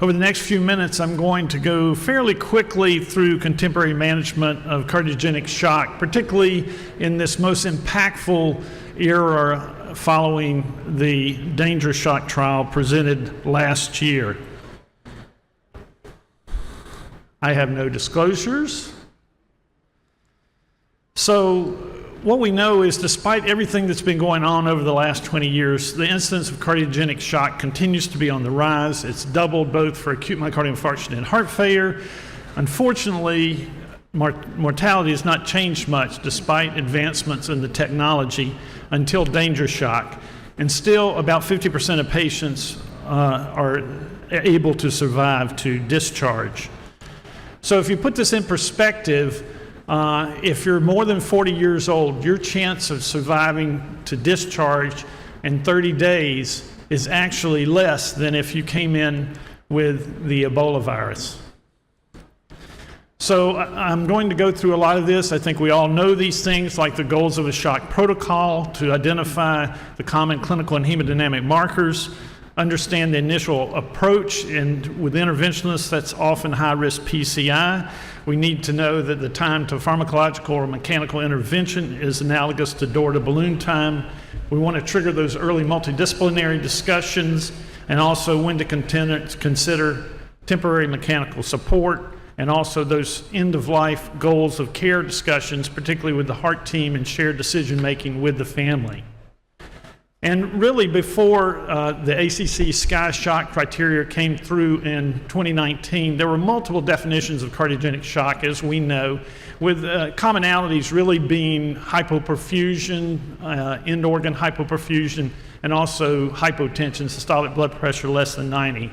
Over the next few minutes, I'm going to go fairly quickly through contemporary management of cardiogenic shock, particularly in this most impactful era following the dangerous shock trial presented last year. I have no disclosures. So what we know is, despite everything that's been going on over the last 20 years, the incidence of cardiogenic shock continues to be on the rise. It's doubled both for acute myocardial infarction and heart failure. Unfortunately, mortality has not changed much despite advancements in the technology until dangerous shock. And still, about 50% of patients are able to survive to discharge. So if you put this in perspective, if you're more than 40 years old, your chance of surviving to discharge in 30 days is actually less than if you came in with the Ebola virus. So I'm going to go through a lot of this. I think we all know these things, like the goals of a shock protocol to identify the common clinical and hemodynamic markers, understand the initial approach, and with interventionists, that's often high-risk PCI. We need to know that the time to pharmacological or mechanical intervention is analogous to door-to-balloon time. We want to trigger those early multidisciplinary discussions, and also when to consider temporary mechanical support, and also those end-of-life goals of care discussions, particularly with the heart team and shared decision-making with the family. And really, before the ACC SCI shock criteria came through in 2019, there were multiple definitions of cardiogenic shock, as we know, with commonalities really being hypoperfusion, end-organ hypoperfusion, and also hypotension, systolic blood pressure less than 90.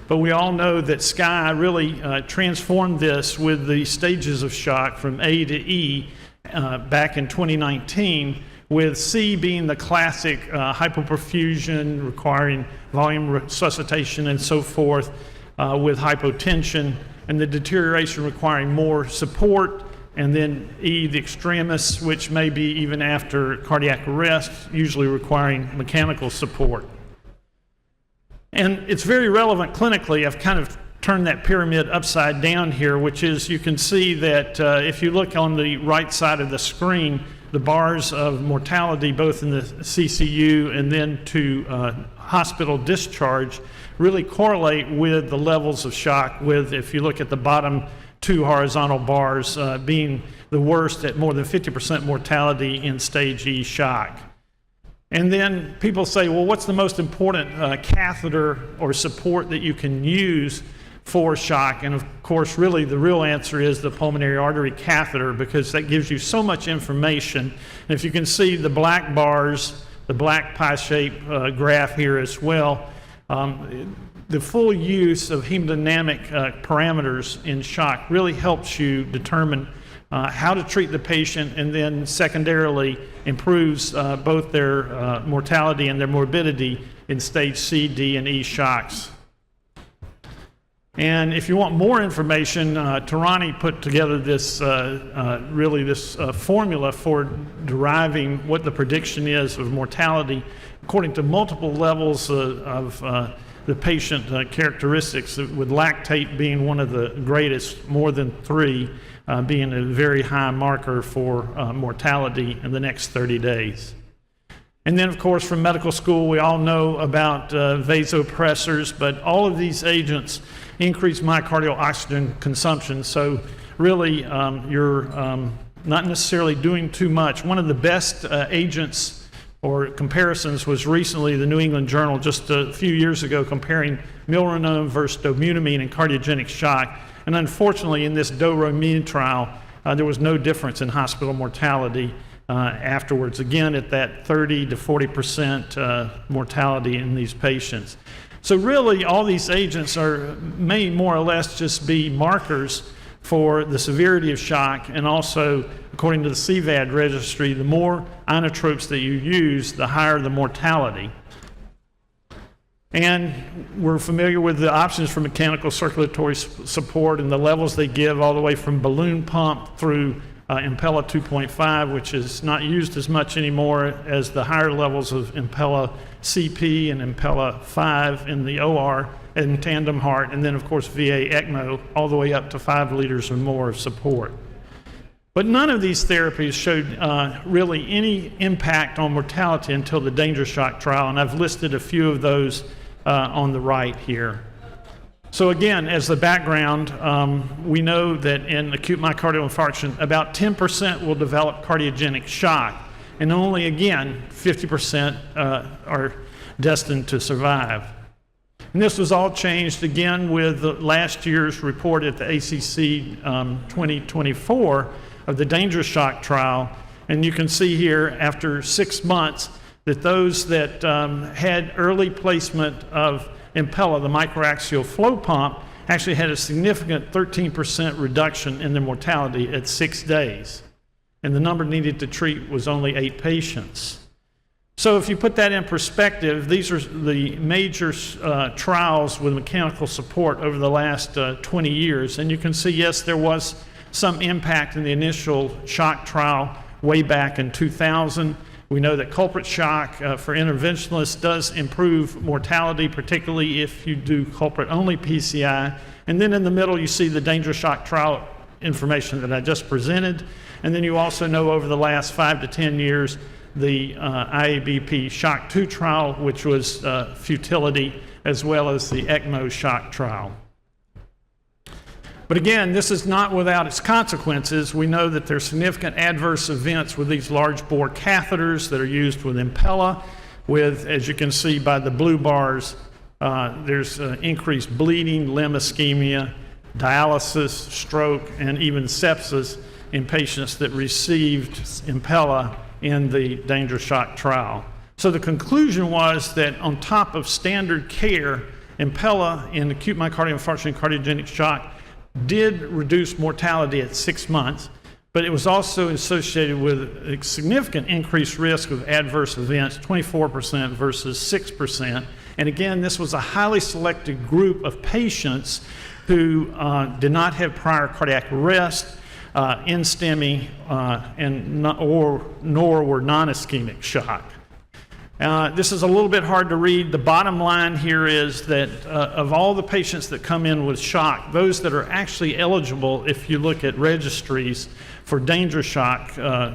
But we all know that SCI really transformed this with the stages of shock from A to E back in 2019, with C being the classic hypoperfusion requiring volume resuscitation and so forth, with hypotension, and the deterioration requiring more support, and then E, the extremis, which may be even after cardiac arrest, usually requiring mechanical support. And it's very relevant clinically. I've kind of turned that pyramid upside down here, which is, you can see that if you look on the right side of the screen, the bars of mortality, both in the CCU and then to hospital discharge, really correlate with the levels of shock, with, if you look at the bottom two horizontal bars, being the worst at more than 50% mortality in stage E shock. And then people say, well, what's the most important catheter or support that you can use for shock? And of course, really the real answer is the pulmonary artery catheter, because that gives you so much information. And if you can see the black bars, the black pie-shaped graph here as well, the full use of hemodynamic parameters in shock really helps you determine how to treat the patient, and then secondarily improves both their mortality and their morbidity in stage C, D, and E shocks. And if you want more information, Tarani put together this formula for deriving what the prediction is of mortality according to multiple levels of the patient characteristics, with lactate being one of the greatest, more than 3, being a very high marker for mortality in the next 30 days. And then, of course, from medical school, we all know about vasopressors, but all of these agents increase myocardial oxygen consumption. So really, you're not necessarily doing too much. One of the best agents or comparisons was recently the New England Journal, just a few years ago, comparing milrinone versus dobutamine in cardiogenic shock. And unfortunately, in this do-ro-mi trial, there was no difference in hospital mortality afterwards, again at that 30 to 40% mortality in these patients. So really, all these agents may more or less just be markers for the severity of shock, and also, according to the CVAD registry, the more inotropes that you use, the higher the mortality. And we're familiar with the options for mechanical circulatory support and the levels they give, all the way from balloon pump through Impella 2.5, which is not used as much anymore as the higher levels of Impella CP and Impella 5 in the OR, and tandem heart, and then of course VA ECMO, all the way up to 5 liters or more of support. But none of these therapies showed really any impact on mortality until the danger shock trial, and I've listed a few of those on the right here. So again, as the background, we know that in acute myocardial infarction, about 10% will develop cardiogenic shock, and only, again, 50% are destined to survive. And this was all changed again with last year's report at the ACC 2024 of the danger shock trial. And you can see here after 6 months that those that had early placement of Impella, the microaxial flow pump, actually had a significant 13% reduction in their mortality at 6 days. And the number needed to treat was only 8 patients. So if you put that in perspective, these are the major trials with mechanical support over the last 20 years. And you can see, yes, there was some impact in the initial shock trial way back in 2000. We know that culprit shock for interventionalists does improve mortality, particularly if you do culprit-only PCI. And then in the middle, you see the danger shock trial information that I just presented. And then you also know over the last 5 to 10 years, the IABP Shock 2 trial, which was futility, as well as the ECMO shock trial. But again, this is not without its consequences. We know that there's significant adverse events with these large bore catheters that are used with Impella, with, as you can see by the blue bars, there's increased bleeding, limb ischemia, dialysis, stroke, and even sepsis in patients that received Impella in the danger shock trial. So the conclusion was that on top of standard care, Impella in acute myocardial infarction and cardiogenic shock did reduce mortality at 6 months, but it was also associated with a significant increased risk of adverse events, 24% versus 6%. And again, this was a highly selected group of patients who did not have prior cardiac arrest, in-STEMI, nor were non-ischemic shock. This is a little bit hard to read. The bottom line here is that of all the patients that come in with shock, those that are actually eligible, if you look at registries for danger shock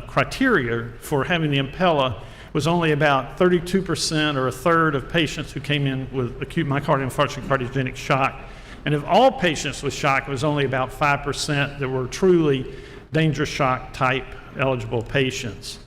criteria for having the Impella, was only about 32% or a third of patients who came in with acute myocardial infarction cardiogenic shock. And of all patients with shock, it was only about 5% that were truly danger shock type eligible patients.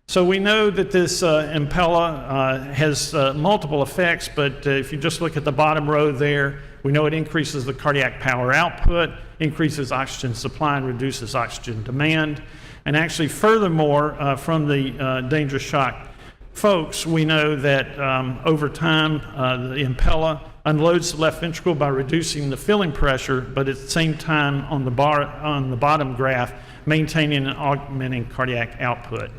So we know that this Impella has multiple effects, but if you just look at the bottom row there, we know it increases the cardiac power output, increases oxygen supply, and reduces oxygen demand. And actually, furthermore, from the danger shock folks, we know that over time, the Impella unloads the left ventricle by reducing the filling pressure, but at the same time, on the bottom graph, maintaining and augmenting cardiac output.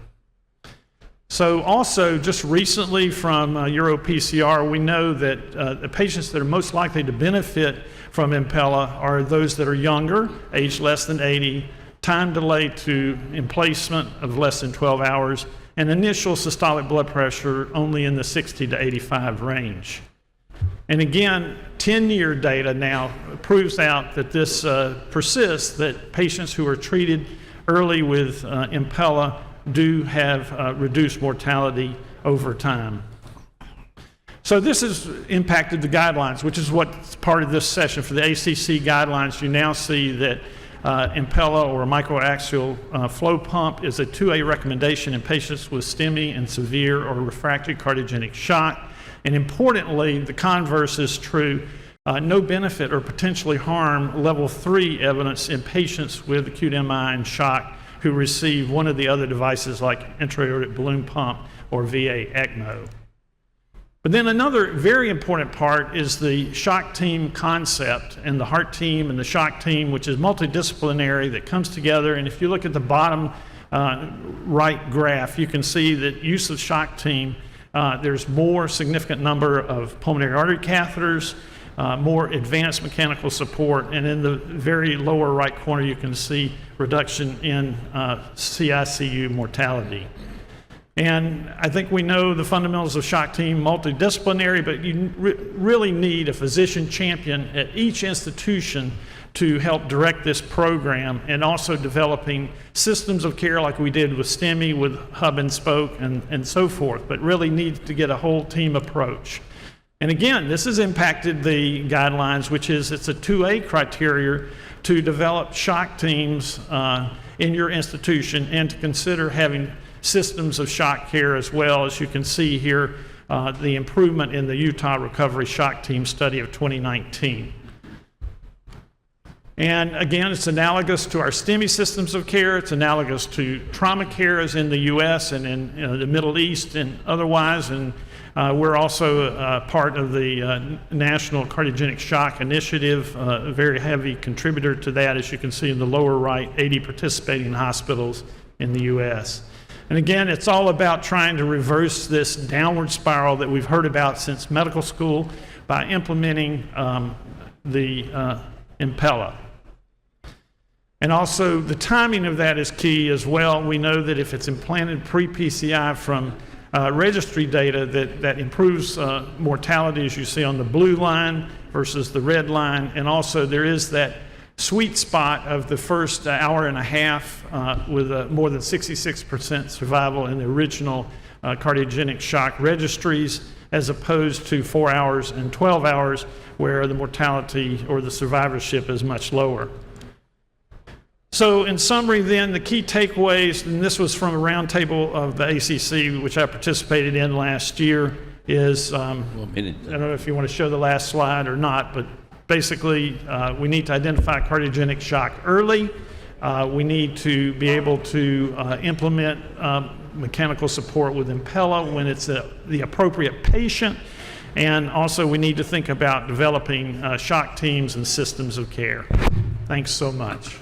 So also, just recently from EuroPCR, we know that the patients that are most likely to benefit from Impella are those that are younger, aged less than 80, time delay to emplacement of less than 12 hours, and initial systolic blood pressure only in the 60 to 85 range. And again, 10-year data now proves out that this persists, that patients who are treated early with Impella do have reduced mortality over time. So this has impacted the guidelines, which is what's part of this session. For the ACC guidelines, you now see that Impella or a microaxial flow pump is a 2A recommendation in patients with STEMI and severe or refractory cardiogenic shock. And importantly, the converse is true. No benefit or potentially harm level 3 evidence in patients with acute MI and shock who receive one of the other devices like intra-aortic balloon pump or VA ECMO. But then another very important part is the shock team concept, and the heart team and the shock team, which is multidisciplinary, that comes together. And if you look at the bottom right graph, you can see that use of shock team, there's more significant number of pulmonary artery catheters, more advanced mechanical support, and in the very lower right corner you can see reduction in CICU mortality. And I think we know the fundamentals of shock team, multidisciplinary, but you really need a physician champion at each institution to help direct this program, and also developing systems of care like we did with STEMI, with hub and spoke, and so forth, but really need to get a whole team approach. And again, this has impacted the guidelines, which is it's a 2A criteria to develop shock teams in your institution, and to consider having systems of shock care as well. As you can see here, the improvement in the Utah Recovery Shock Team study of 2019. And again, it's analogous to our STEMI systems of care. It's analogous to trauma care as in the US and in the Middle East and otherwise. And we're also part of the National Cardiogenic Shock Initiative, a very heavy contributor to that, as you can see in the lower right, 80 participating hospitals in the US. And again, it's all about trying to reverse this downward spiral that we've heard about since medical school by implementing the Impella. And also the timing of that is key as well. We know that if it's implanted pre-PCI from registry data, that improves mortality, as you see on the blue line versus the red line. And also there is that sweet spot of the first hour and a half with more than 66% survival in the original cardiogenic shock registries, as opposed to 4 hours and 12 hours where the mortality or the survivorship is much lower. So in summary then, the key takeaways, and this was from a roundtable of the ACC, which I participated in last year, is, I don't know if you want to show the last slide or not, but basically we need to identify cardiogenic shock early. We need to be able to implement mechanical support with Impella when it's the appropriate patient. And also we need to think about developing shock teams and systems of care. Thanks so much.